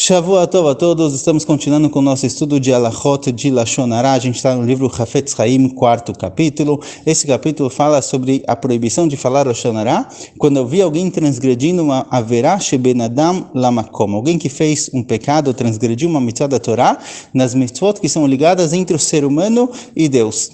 Shavua Tov a todos, estamos continuando com o nosso estudo de Alachot de Lashon Hara. A gente está no livro Hafetz Haim, quarto capítulo. Esse capítulo fala sobre a proibição de falar Lashon Hara quando eu vi alguém transgredindo uma averá sheben adam lamakom, alguém que fez um pecado, transgrediu uma mitzvah da Torá, nas mitzvot que são ligadas entre o ser humano e Deus.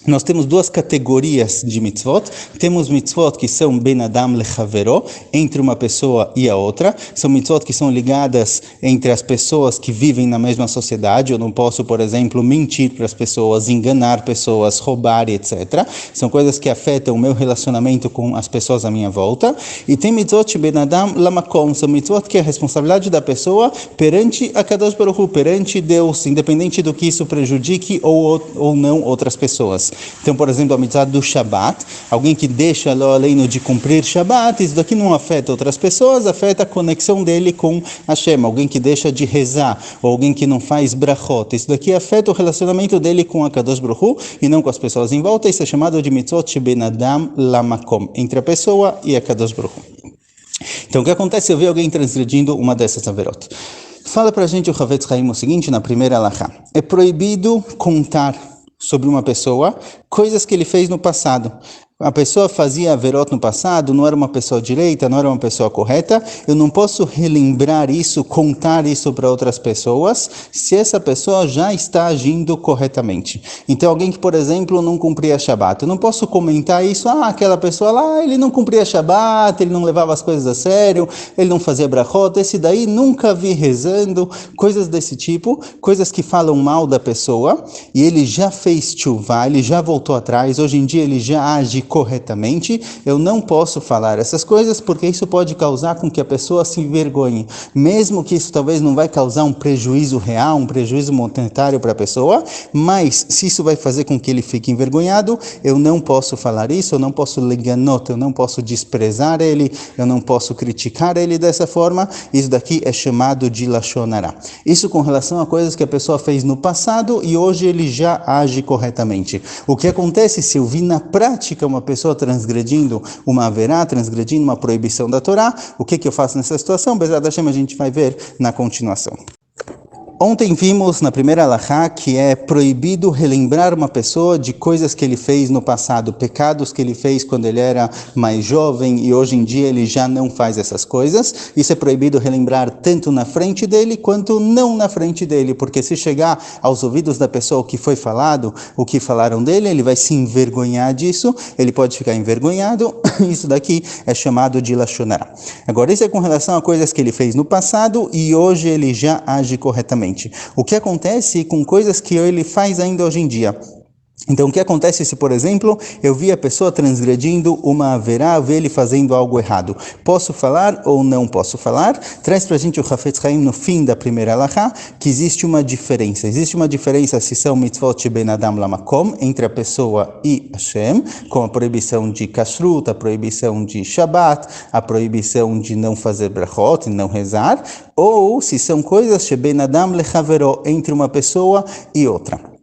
Nós temos duas categorias de mitzvot. Temos mitzvot que são ben adam lechavero, entre uma pessoa e a outra. São mitzvot que são ligadas entre as pessoas que vivem na mesma sociedade. Eu não posso, por exemplo, mentir para as pessoas, enganar pessoas, roubar, etc. São coisas que afetam o meu relacionamento com as pessoas à minha volta. E tem mitzvot ben adam lamakom, são mitzvot que é a responsabilidade da pessoa perante a Kadosh Baruch Hu, perante Deus, independente do que isso prejudique ou não outras pessoas. Então, por exemplo, a mitzvah do Shabat, alguém que deixa além de cumprir Shabat, isso daqui não afeta outras pessoas, afeta a conexão dele com Hashem. Alguém que deixa de rezar, ou alguém que não faz brachot, isso daqui afeta o relacionamento dele com a Kadosh Baruch Hu e não com as pessoas em volta. Isso é chamado de mitzvot sheben adam lamakom, entre a pessoa e a Kadosh Baruch Hu. Então, o que acontece se eu ver alguém transgredindo uma dessas averot? Fala pra gente o Hafetz Haim o seguinte, na primeira alahá: é proibido contar sobre uma pessoa coisas que ele fez no passado. A pessoa fazia averot no passado, não era uma pessoa direita, não era uma pessoa correta. Eu não posso relembrar isso, contar isso para outras pessoas, se essa pessoa já está agindo corretamente. Então, alguém que, por exemplo, não cumpria Shabat, eu não posso comentar isso, aquela pessoa lá, ele não cumpria Shabat, ele não levava as coisas a sério, ele não fazia brachot, esse daí nunca vi rezando, coisas desse tipo, coisas que falam mal da pessoa, e ele já fez tchuvá, ele já voltou atrás, hoje em dia ele já age corretamente. Eu não posso falar essas coisas porque isso pode causar com que a pessoa se envergonhe, mesmo que isso talvez não vai causar um prejuízo real, um prejuízo monetário para a pessoa, mas se isso vai fazer com que ele fique envergonhado, eu não posso falar isso, eu não posso leganot, eu não posso desprezar ele, eu não posso criticar ele dessa forma. Isso daqui é chamado de Lashon Hara. Isso com relação a coisas que a pessoa fez no passado e hoje ele já age corretamente. O que acontece se eu vi na prática uma pessoa transgredindo uma averá, transgredindo uma proibição da Torá, o que eu faço nessa situação? Bezerra da Hashem, a gente vai ver na continuação. Ontem vimos na primeira alahá que é proibido relembrar uma pessoa de coisas que ele fez no passado, pecados que ele fez quando ele era mais jovem e hoje em dia ele já não faz essas coisas. Isso é proibido relembrar tanto na frente dele quanto não na frente dele, porque se chegar aos ouvidos da pessoa o que foi falado, o que falaram dele, ele vai se envergonhar disso, ele pode ficar envergonhado. Isso daqui é chamado de Lashon Hara. Agora, isso é com relação a coisas que ele fez no passado e hoje ele já age corretamente. O que acontece com coisas que ele faz ainda hoje em dia? Então, o que acontece se, por exemplo, eu vi a pessoa transgredindo uma averá, ver ele fazendo algo errado? Posso falar ou não posso falar? Traz para a gente o Hafetz Haim no fim da primeira alahá, que existe uma diferença. Existe uma diferença se são mitzvot ben adam lamakom, entre a pessoa e Hashem, com a proibição de kashrut, a proibição de Shabat, a proibição de não fazer brachot, não rezar, ou se são coisas ben adam lechavero, entre uma pessoa e outra.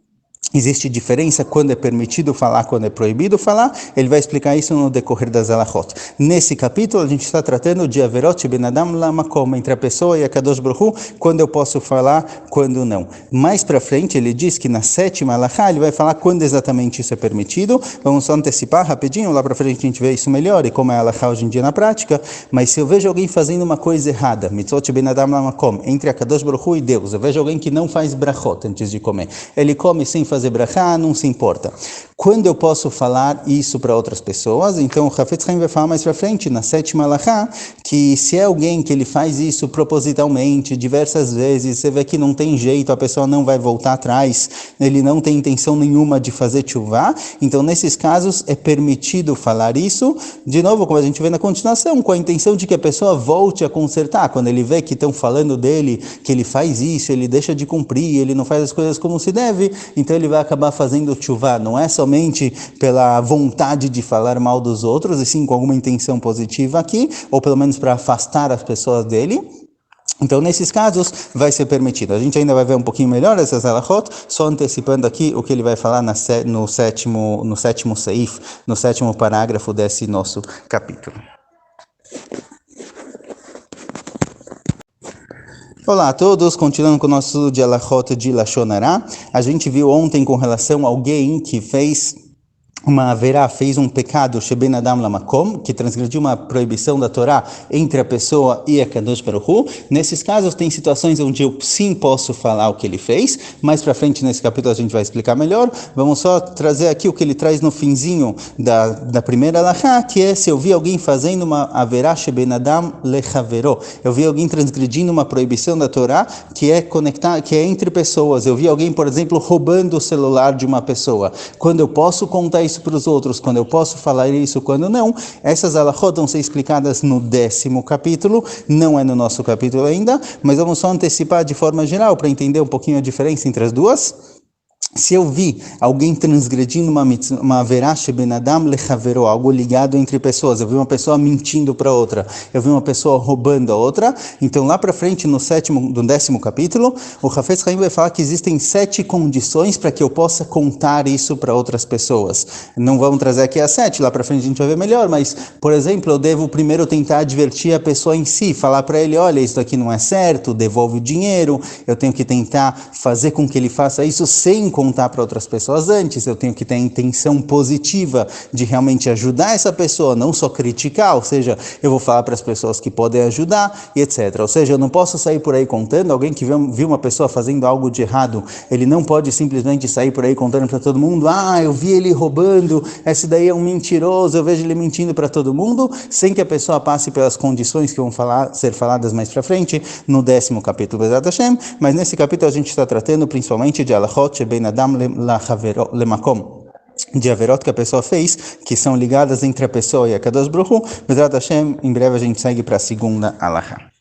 Existe diferença quando é permitido falar, quando é proibido falar. Ele vai explicar isso no decorrer das alachot. Nesse capítulo, a gente está tratando de averot ben adam lamakom, entre a pessoa e a Kadosh Baruch Hu, quando eu posso falar, quando não. Mais para frente, ele diz que na sétima alachá, ele vai falar quando exatamente isso é permitido. Vamos só antecipar rapidinho, lá para frente a gente vê isso melhor, e como é a alachá hoje em dia na prática. Mas se eu vejo alguém fazendo uma coisa errada, mitzvot ben adam lamakom, entre a Kadosh Baruch Hu e Deus, eu vejo alguém que não faz brachot antes de comer, ele come sem fazer brachá, não se importa. Quando eu posso falar isso para outras pessoas? Então o Hafetz Haim vai falar mais para frente, na sétima alahá, que se é alguém que ele faz isso propositalmente, diversas vezes, você vê que não tem jeito, a pessoa não vai voltar atrás, ele não tem intenção nenhuma de fazer tchuvá, então nesses casos é permitido falar isso, de novo, como a gente vê na continuação, com a intenção de que a pessoa volte a consertar. Quando ele vê que estão falando dele, que ele faz isso, ele deixa de cumprir, ele não faz as coisas como se deve, então ele vai acabar fazendo tchuvá. Não é somente pela vontade de falar mal dos outros, e sim com alguma intenção positiva aqui, ou pelo menos para afastar as pessoas dele. Então, nesses casos, vai ser permitido. A gente ainda vai ver um pouquinho melhor essas halachot, só antecipando aqui o que ele vai falar no sétimo seif, no sétimo parágrafo desse nosso capítulo. Olá a todos, continuando com o nosso estudo de Alachot de Lashon Hara. A gente viu ontem com relação a alguém que fez uma haverá, fez um pecado, Sheben Adam Lamakom, que transgrediu uma proibição da Torá entre a pessoa e a Kadosh Baruch Hu. Nesses casos, tem situações onde eu sim posso falar o que ele fez. Mais pra frente, nesse capítulo, a gente vai explicar melhor. Vamos só trazer aqui o que ele traz no finzinho da primeira alahá, que é se eu vi alguém fazendo uma haverá, Sheben Adam Lechavero. Eu vi alguém transgredindo uma proibição da Torá, que é conectar, que é entre pessoas. Eu vi alguém, por exemplo, roubando o celular de uma pessoa. Quando eu posso contar isso para os outros, quando eu posso falar isso, quando não, essas alahot vão ser explicadas no 10º capítulo, não é no nosso capítulo ainda, mas vamos só antecipar de forma geral para entender um pouquinho a diferença entre as duas. Se eu vi alguém transgredindo uma haverá sheben adam lechavero, algo ligado entre pessoas, eu vi uma pessoa mentindo para outra, eu vi uma pessoa roubando a outra, então lá para frente, no 10º capítulo, o Hafetz Haim vai falar que existem 7 condições para que eu possa contar isso para outras pessoas. Não vamos trazer aqui as 7, lá para frente a gente vai ver melhor, mas, por exemplo, eu devo primeiro tentar advertir a pessoa em si, falar para ele, olha, isso aqui não é certo, devolve o dinheiro, eu tenho que tentar fazer com que ele faça isso sem contar para outras pessoas antes, eu tenho que ter a intenção positiva de realmente ajudar essa pessoa, não só criticar, ou seja, eu vou falar para as pessoas que podem ajudar e etc. Ou seja, eu não posso sair por aí contando, alguém que viu uma pessoa fazendo algo de errado, ele não pode simplesmente sair por aí contando para todo mundo, eu vi ele roubando, esse daí é um mentiroso, eu vejo ele mentindo para todo mundo, sem que a pessoa passe pelas condições que vão ser faladas mais para frente, no 10º capítulo, Bezat Hashem, mas nesse capítulo a gente está tratando principalmente de alachot sheben adam lemakom, de averot que a pessoa fez, que são ligadas entre a pessoa e a Kadosh Baruch Hu. Bezat Hashem, em breve a gente segue para a segunda alahá.